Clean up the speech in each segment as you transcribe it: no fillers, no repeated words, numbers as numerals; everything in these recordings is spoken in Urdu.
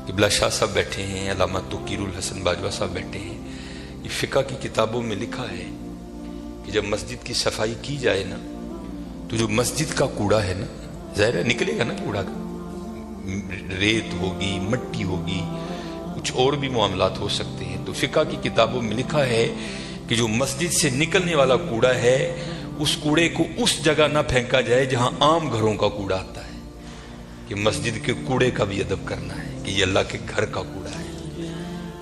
قبلہ شاہ صاحب بیٹھے ہیں، علامہ توقیر الحسن باجوہ صاحب بیٹھے ہیں. یہ فقہ کی کتابوں میں لکھا ہے کہ جب مسجد کی صفائی کی جائے نا تو جو مسجد کا کوڑا ہے نا، ظاہر ہے نکلے گا نا کوڑا کا، ریت ہوگی، مٹی ہوگی، کچھ اور بھی معاملات ہو سکتے ہیں. تو فقہ کی کتابوں میں لکھا ہے کہ جو مسجد سے نکلنے والا کوڑا ہے اس کوڑے کو اس جگہ نہ پھینکا جائے جہاں عام گھروں کا کوڑا آتا ہے، کہ مسجد کے کوڑے کا بھی ادب کرنا ہے کہ یہ اللہ کے گھر کا کوڑا ہے.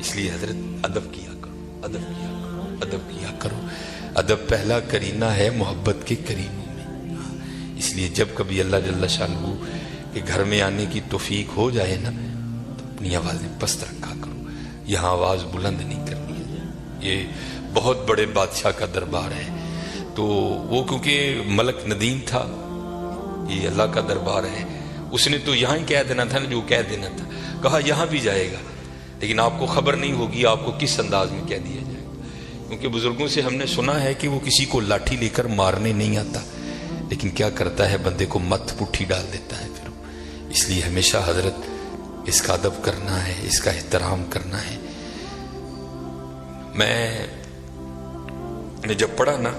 اس لیے حضرت ادب کیا کرو، ادب کیا کرو، ادب کیا کرو. ادب پہلا کرینہ ہے محبت کے کرینوں میں. اس لیے جب کبھی اللہ جل شانہ کے گھر میں آنے کی توفیق ہو جائے نا تو اپنی آوازیں پست رکھا کرو، یہاں آواز بلند نہیں کرنی ہے. یہ بہت بڑے بادشاہ کا دربار ہے، تو وہ کیونکہ ملک ندیم تھا، یہ اللہ کا دربار ہے، اس نے تو یہاں ہی کہہ دینا تھا نا جو کہہ دینا تھا. کہا یہاں بھی جائے گا لیکن آپ کو خبر نہیں ہوگی آپ کو کس انداز میں کہہ دیا جائے گا. کیونکہ بزرگوں سے ہم نے سنا ہے کہ وہ کسی کو لاٹھی لے کر مارنے نہیں آتا، لیکن کیا کرتا ہے بندے کو مت پٹھی ڈال دیتا ہے پھر. اس لیے ہمیشہ حضرت اس کا ادب کرنا ہے، اس کا احترام کرنا ہے. میں نے جب پڑھا نا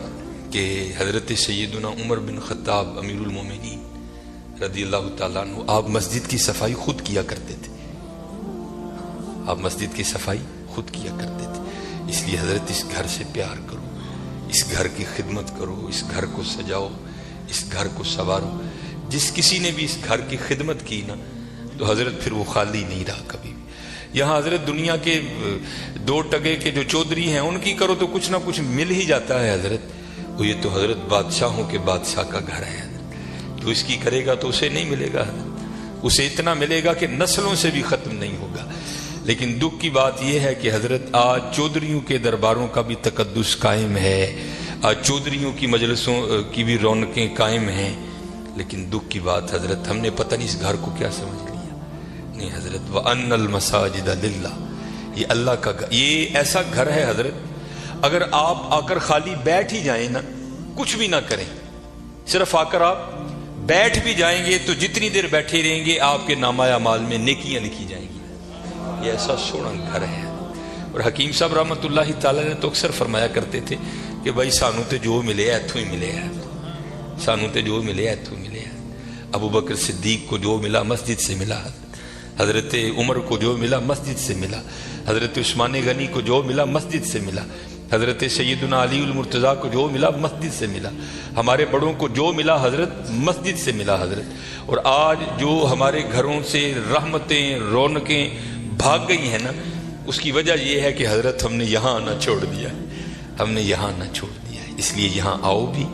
کہ حضرت سیدنا عمر بن خطاب امیر المومنین رضی اللہ تعالیٰ عنہ آپ مسجد کی صفائی خود کیا کرتے تھے، آپ مسجد کی صفائی خود کیا کرتے تھے. اس لیے حضرت اس گھر سے پیار کرو، اس گھر کی خدمت کرو، اس گھر کو سجاؤ، اس گھر کو سنوارو. جس کسی نے بھی اس گھر کی خدمت کی نا تو حضرت پھر وہ خالی نہیں رہا کبھی بھی. یہاں حضرت دنیا کے دو ٹگے کے جو چودھری ہیں ان کی کرو تو کچھ نہ کچھ مل ہی جاتا ہے حضرت. وہ یہ تو حضرت بادشاہوں کے بادشاہ کا گھر ہے حضرت، تو اس کی کرے گا تو اسے نہیں ملے گا حضرت، اسے اتنا ملے گا کہ نسلوں سے بھی ختم نہیں ہوگا. لیکن دکھ کی بات یہ ہے کہ حضرت آج چودھریوں کے درباروں کا بھی تقدس قائم ہے، آج چودھریوں کی مجلسوں کی بھی رونقیں قائم ہیں. لیکن دکھ کی بات حضرت ہم نے پتہ نہیں اس گھر کو کیا سمجھ لیا. نہیں حضرت وَأَنَّ الْمَسَاجِدَ لِلَّهِ، یہ اللہ کا گھر، یہ ایسا گھر ہے حضرت اگر آپ آ کر خالی بیٹھ ہی جائیں نا، کچھ بھی نہ کریں، صرف آ کر آپ بیٹھ بھی جائیں گے تو جتنی دیر بیٹھے رہیں گے آپ کے نامہ اعمال میں نیکیاں لکھی جائیں گی. یہ ایسا سونا گھر ہے. اور حکیم صاحب رحمۃ اللہ تعالی نے تو اکثر فرمایا کرتے تھے کہ بھائی سانو تے جو ملے ایتھوں ہی ملے ہے، سانو تے جو ملے ایتھوں ملے ہے. ابو بکر صدیق کو جو ملا مسجد سے ملا، حضرت عمر کو جو ملا مسجد سے ملا، حضرت عثمان غنی کو جو ملا مسجد سے ملا، حضرت سیدنا علی المرتضیٰ کو جو ملا مسجد سے ملا، ہمارے بڑوں کو جو ملا حضرت مسجد سے ملا حضرت. اور آج جو ہمارے گھروں سے رحمتیں رونقیں بھاگ گئی ہیں نا، اس کی وجہ یہ ہے کہ حضرت ہم نے یہاں آنا چھوڑ دیا ہے، ہم نے یہاں آنا چھوڑ دیا ہے. اس لیے یہاں آؤ بھی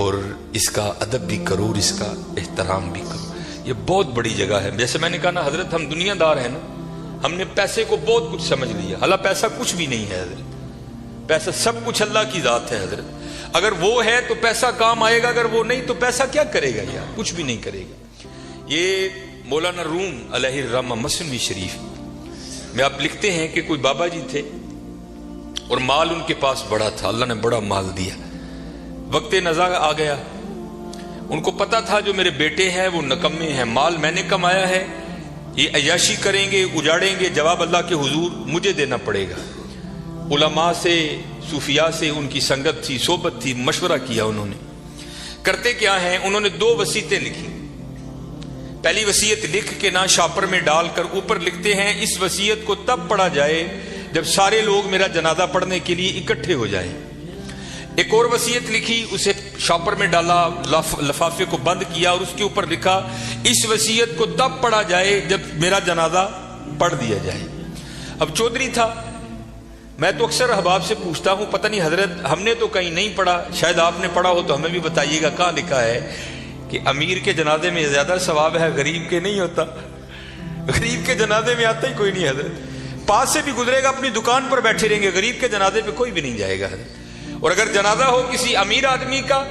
اور اس کا ادب بھی کرو اور اس کا احترام بھی کرو. یہ بہت بڑی جگہ ہے. جیسے میں نے کہا نا حضرت ہم دنیا دار ہیں نا، ہم نے پیسے کو بہت کچھ سمجھ لیا، حالانکہ پیسہ کچھ بھی نہیں ہے حضرت. پیسہ سب کچھ اللہ کی ذات ہے حضرت. اگر وہ ہے تو پیسہ کام آئے گا، اگر وہ نہیں تو پیسہ کیا کرے گا یار، کچھ بھی نہیں کرے گا. یہ مولانا روم علیہ الرحمہ مثنوی شریف میں آپ لکھتے ہیں کہ کوئی بابا جی تھے اور مال ان کے پاس بڑا تھا، اللہ نے بڑا مال دیا. وقت نزاع آ گیا، ان کو پتا تھا جو میرے بیٹے ہیں وہ نکمے ہیں، مال میں نے کمایا ہے، یہ عیاشی کریں گے اجاڑیں گے، جواب اللہ کے حضور مجھے دینا پڑے گا. علماء سے صوفیاء سے ان کی سنگت تھی، صحبت تھی، مشورہ کیا. انہوں نے کرتے کیا ہیں، انہوں نے 2 وصیتیں لکھی. پہلی وصیت لکھ کے نہ شاپر میں ڈال کر اوپر لکھتے ہیں اس وصیت کو تب پڑھا جائے جب سارے لوگ میرا جنازہ پڑھنے کے لیے اکٹھے ہو جائیں. ایک اور وصیت لکھی، اسے شاپر میں ڈالا، لفافے کو بند کیا اور اس کے اوپر لکھا اس وصیت کو تب پڑھا جائے جب میرا جنازہ پڑھ دیا جائے. اب چودھری تھا، میں تو اکثر احباب سے پوچھتا ہوں پتہ نہیں حضرت ہم نے تو کہیں نہیں پڑھا، شاید آپ نے پڑھا ہو تو ہمیں بھی بتائیے گا کہاں لکھا ہے کہ امیر کے جنازے میں زیادہ ثواب ہے، غریب کے نہیں ہوتا. غریب کے جنازے میں آتا ہی کوئی نہیں حضرت، پاس سے بھی گزرے گا اپنی دکان پر بیٹھے رہیں گے، غریب کے جنازے پہ کوئی بھی نہیں جائے گا حضرت. اور اگر جنازہ ہو کسی امیر آدمی کا،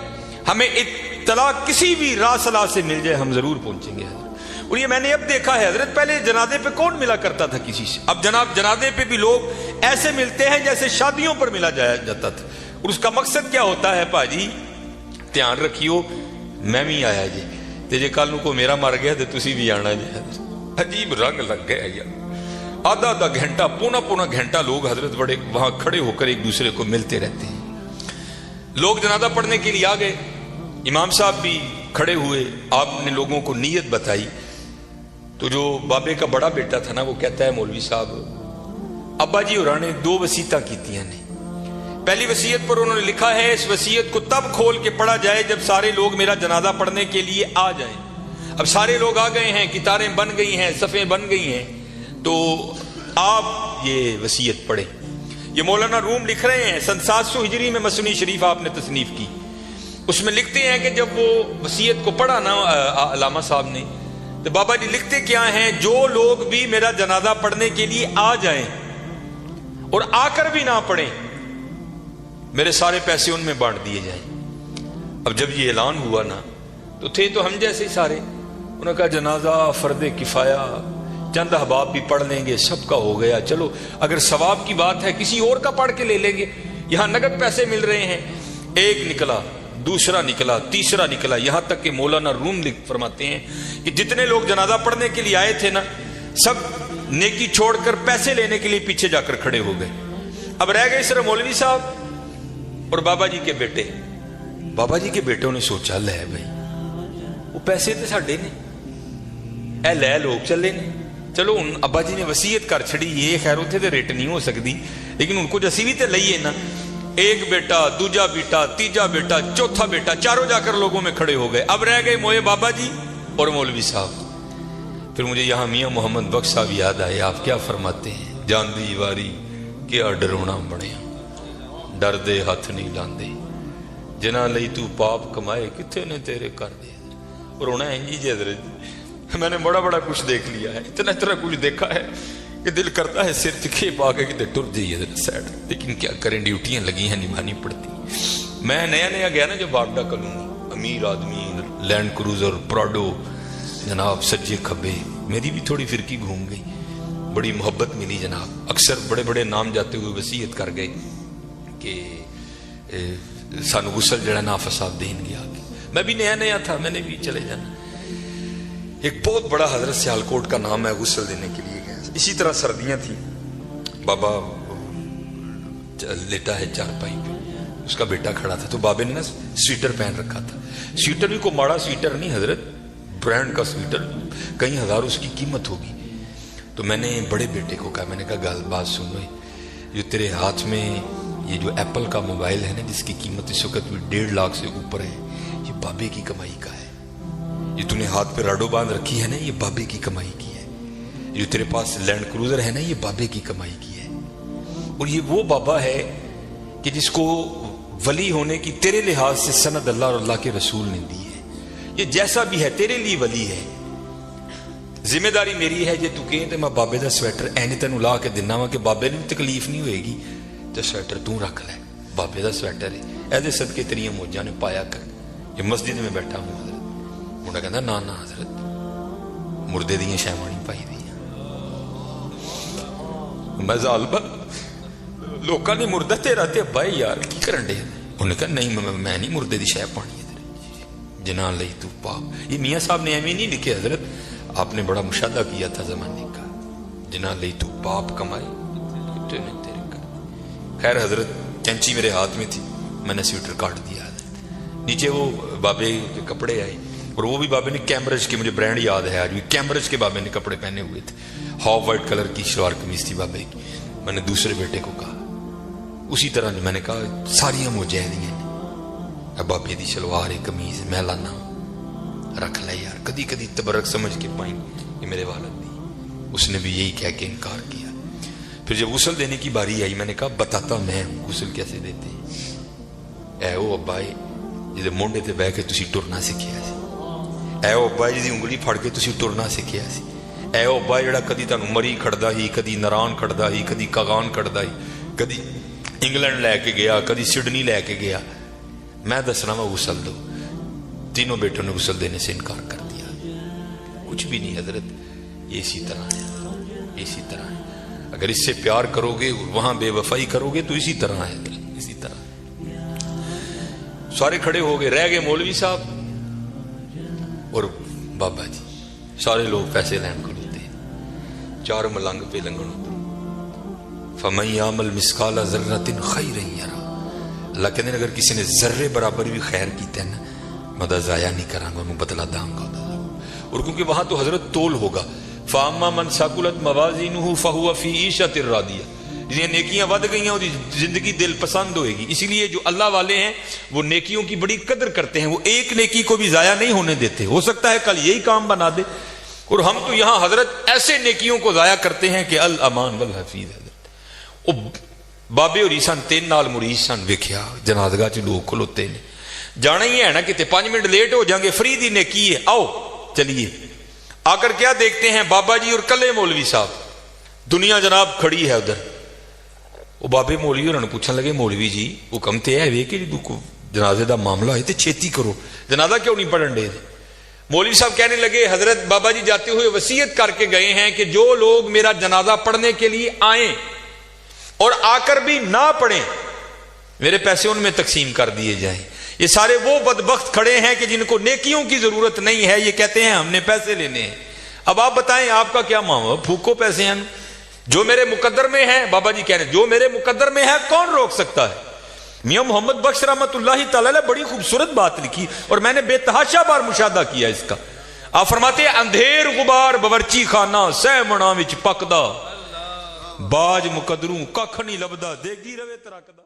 ہمیں اطلاع کسی بھی راہ صلاح سے مل جائے ہم ضرور پہنچیں گے حضرت. اور یہ میں نے اب دیکھا ہے حضرت، پہلے جنازے پہ کون ملا کرتا تھا کسی سے، اب جناب جنازے پہ بھی لوگ ایسے ملتے ہیں جیسے شادیوں پر ملا جاتا تھا. اور اس کا مقصد کیا ہوتا ہے، پاجی دھیان رکھیو میں بھی آیا جی تے جے کل کو میرا مر گیا تو تسی بھی آنا جی. عجیب رنگ لگ گیا یار. آدھا آدھا گھنٹہ پونا پونا گھنٹہ لوگ حضرت بڑے وہاں کھڑے ہو کر ایک دوسرے کو ملتے رہتے ہیں. لوگ جنازہ پڑھنے کے لیے آ گئے, امام صاحب بھی کھڑے ہوئے, آپ نے لوگوں کو نیت بتائی. تو جو بابے کا بڑا بیٹا تھا نا وہ کہتا ہے مولوی صاحب ابا جی اور نے 2 وصیتاں کیتیاں نے. پہلی وصیت پر انہوں نے لکھا ہے اس وصیت کو تب کھول کے پڑھا جائے جب سارے لوگ میرا جنازہ پڑھنے کے لیے آ جائیں. اب سارے لوگ آ گئے ہیں, قطاریں بن گئی ہیں, صفیں بن گئی ہیں, تو آپ یہ وصیت پڑھیں. یہ مولانا روم لکھ رہے ہیں, سن 700 ہجری میں مثنوی شریف آپ نے تصنیف کی. اس میں لکھتے ہیں کہ جب وہ وصیت کو پڑھا نا علامہ صاحب نے, تو بابا جی لکھتے کیا ہیں, جو لوگ بھی میرا جنازہ پڑھنے کے لیے آ جائیں اور آ کر بھی نہ پڑھیں, میرے سارے پیسے ان میں بانٹ دیے جائیں. اب جب یہ اعلان ہوا نا تو تھے تو ہم جیسے سارے, انہوں نے کہا جنازہ فرد کفایہ, چند احباب بھی پڑھ لیں گے, سب کا ہو گیا. چلو اگر ثواب کی بات ہے کسی اور کا پڑھ کے لے لیں گے, یہاں نقد پیسے مل رہے ہیں. ایک نکلا, دوسرا نکلا, تیسرا نکلا, یہاں تک کہ مولانا روم فرماتے ہیں کہ جتنے لوگ جنازہ پڑھنے کے لیے آئے تھے نا, سب نیکی چھوڑ کر پیسے لینے کے لیے پیچھے جا کر کھڑے ہو گئے. اب رہ گئے صرف مولوی صاحب اور بابا جی کے بیٹے. بابا جی کے بیٹوں نے سوچا لے بھائی وہ پیسے تو ساڈے نے, اے لے لوگ چلے نے, چلو ان ابا جی نے وصیت کر چھڑی, یہ خیر اتنے تو ریٹ نہیں ہو سکتی, لیکن ان کو جسی بھی تو لئیے نا. ایک بیٹا, دوجا بیٹا, تیجا بیٹا, چوتھا بیٹا, چاروں جا کر لوگوں میں کھڑے ہو گئے. اب رہ گئے موئے بابا جی اور مولوی صاحب. پھر مجھے یہاں میاں محمد بخش صاحب یاد آئے. آپ کیا فرماتے ہیں, جاندی واری کیا ڈرونا بنیا, ڈر دے ہاتھ نہیں لاندے, جنا لئی تو پاپ کمائے کتنے نے تیرے کر دے. اور ہونا ہے جی حضرت, میں نے بڑا بڑا کچھ دیکھ لیا ہے, اتنا اتنا کچھ دیکھا ہے کہ دل کرتا ہے سر چکھے پا کے کہ ٹر جائیے سیڈ, لیکن کیا کریں, ڈیوٹیاں لگی ہیں, نبھانی پڑتی. میں نیا نیا گیا نا جو باپڈا کلونی, امیر آدمی, لینڈ کروزر, پراڈو, جناب سجے کھبے, میری بھی تھوڑی فرقی گھوم گئی, بڑی محبت ملی جناب. اکثر بڑے بڑے نام جاتے ہوئے وصیت کر گئے کہ سانو غسل جڑا نافع صاحب دین گیا. میں بھی نیا نیا تھا, میں نے بھی چلے جانا. ایک بہت بڑا حضرت سیالکوٹ کا نام ہے, غسل دینے کے لیے گیا. اسی طرح سردیاں تھیں, بابا لیٹا ہے چارپائی پہ, اس کا بیٹا کھڑا تھا, تو بابے نے نا سویٹر پہن رکھا تھا. سویٹر بھی کوئی ماڑا سویٹر نہیں حضرت, برانڈ کا سویٹر, کئی ہزار اس کی قیمت ہوگی. تو میں نے بڑے بیٹے کو کہا, میں نے کہا گل بات سن لو, جو تیرے ہاتھ میں یہ جو ایپل کا موبائل ہے نا جس کی قیمت اس وقت بھی 1.5 لاکھ سے اوپر ہے, یہ بابے کی کمائی کا ہے. یہ تو نے ہاتھ پہ راڈو باندھ رکھی ہے نا, یہ بابے کی کمائی کی ہے. جو تیرے پاس لینڈ کروزر ہے نا, یہ بابے کی کمائی کی ہے. اور یہ وہ بابا ہے کہ جس کو ولی ہونے کی تیرے لحاظ سے سند اللہ اور اللہ کے رسول نے دی ہے. یہ جیسا بھی ہے تیرے لیے ولی ہے. ذمہ داری میری ہے, جے تو کہیں تو میں بابے دا سویٹر اینی تینوں لا کے دینا وا کہ بابے نے تکلیف نہیں ہوئے گی, تو سویٹر تو رکھ لے, بابے دا سویٹر ہے, ایسے صدقے تیریاں موجاں نے پایا کر. یہ مسجد میں بیٹھا ہوں حضرت, منڈا کہندا نا نا حضرت مردے دیاں شیواں نہیں پائی دی. میں ظالما لوکاں نے مردہ تیرا تے بھائی یار کی کرن دے. انہوں نے کہا نہیں میں نہیں مردے دی شے پانی ہے, جنا لئی تو پاپ. یہ میاں صاحب نے ایویں نہیں لکھے حضرت, آپ نے بڑا مشاہدہ کیا تھا زمانے کا. جنا لئی تو پاپ کمائے کتے نے تیرے کر. خیر حضرت کینچی میرے ہاتھ میں تھی, میں نے سویٹر کاٹ دیا. نیچے وہ بابے کے کپڑے آئے, اور وہ بھی بابے نے کیمبرج کے, مجھے برانڈ یاد ہے آج بھی, کیمبرج کے بابے نے کپڑے پہنے ہوئے تھے. ہاف وائٹ کلر کی شلوار قمیض تھی بابے کی. میں نے دوسرے بیٹے کو کہا, اسی طرح میں نے کہا ساری مجاہدیاں نے, بابے دی شلوار قمیض میں لانا رکھ لے یار, کدی کدی تبرک سمجھ کے پائیں کہ میرے والد دی. اس نے بھی یہی کہہ کے انکار کیا. پھر جب غسل دینے کی باری آئی, میں نے کہا بتاتا میں ہوں غسل کیسے دیتے ہیں. اے او ابا جی مونڈے تے بہ کے تسی ٹرنا سکھیا سی, اے او ابا جی انگلی پھڑ کے تسی ٹرنا سکھیا سی, اے او ابا جڑا کدی تانوں مری کھڑدا ہی, کدی نران کھڑدا ہی, کدی کاغان کھڑدا ہی, کدی انگلینڈ لے کے گیا, کدی سڈنی لے کے گیا. میں دسنا وا غسل دو. تینوں بیٹوں نے غسل دینے سے انکار کر دیا. کچھ بھی نہیں حضرت, یہ اسی طرح ہے, اسی طرح ہے. اگر اس سے پیار کرو گے, وہاں بے وفائی کرو گے, تو اسی طرح ہے, اسی طرح. سارے کھڑے ہو گئے, رہ گئے مولوی صاحب اور بابا جی. سارے لوگ پیسے لین کھلوتے ہیں. 4 ملنگ پہ لنگن ہوتا. فَمَن يَعْمَلْ مِثْقَالَ ذَرَّةٍ خَيْرًا يَرَهُ. اللہ کہتے ہیں اگر کسی نے ذرے برابر بھی خیر کیتا ہے نا میں ضائع نہیں کراں گا، میں بدلہ داں گا. اور کیونکہ وہاں تو حضرت تول ہوگا. فَأَمَّا مَنْ ثَقُلَتْ مَوَازِينُهُ فَهُوَ فِي عِيشَةٍ رَاضِيَةٍ. جنہیں نیکیاں ود گئی ہیں وہ زندگی دل پسند ہوئے گی. اسی لیے جو اللہ والے ہیں وہ نیکیوں کی بڑی قدر کرتے ہیں، وہ ایک نیکی کو بھی ضائع نہیں ہونے دیتے. ہو سکتا ہے کل یہی کام بنا دے. اور ہم تو یہاں حضرت ایسے نیکیوں کو ضائع کرتے ہیں کہ الامان والحفیظ. حضرت بابے اور عیسان 3 نال مرید سن، ویکھیا جنازگاہ چ لوگ کھلوتے نے. جانا ہی ہے نا کتے 5 منٹ لیٹ ہو جائیں گے، فری دی نیکی ہے، آؤ چلیے. آ کر کیا دیکھتے ہیں بابا جی اور کلے مولوی صاحب، دنیا جناب کھڑی ہے ادھر. وہ بابے مولوی انہوں نے پوچھنے لگے مولوی جی حکم تے ہے کہ جنازے دا معاملہ ہے تے چھیتی کرو، جنازہ کیوں نہیں پڑھن دے. مولوی صاحب کہنے لگے حضرت بابا جی جاتے ہوئے وصیت کر کے گئے ہیں کہ جو لوگ میرا جنازہ پڑھنے کے لیے آئیں اور آ کر بھی نہ پڑھیں میرے پیسے ان میں تقسیم کر دیے جائیں. یہ سارے وہ بدبخت کھڑے ہیں کہ جن کو نیکیوں کی ضرورت نہیں ہے، یہ کہتے ہیں ہم نے پیسے لینے ہیں. اب آپ بتائیں آپ کا کیا معاملہ؟ پھوکو پیسے ہیں جو میرے مقدر میں ہے. بابا جی کہہ رہے ہیں جو میرے مقدر میں ہے کون روک سکتا ہے. میاں محمد بخش رحمت اللہ تعالی بڑی خوبصورت بات لکھی اور میں نے بے تحاشا بار مشاہدہ کیا اس کا. آپ فرماتے ہیں اندھیر غبار باورچی خانہ سہ منا وچ پکدا، باج مقدروں ککھ نہیں لبدا، دیگی روے ترکدا.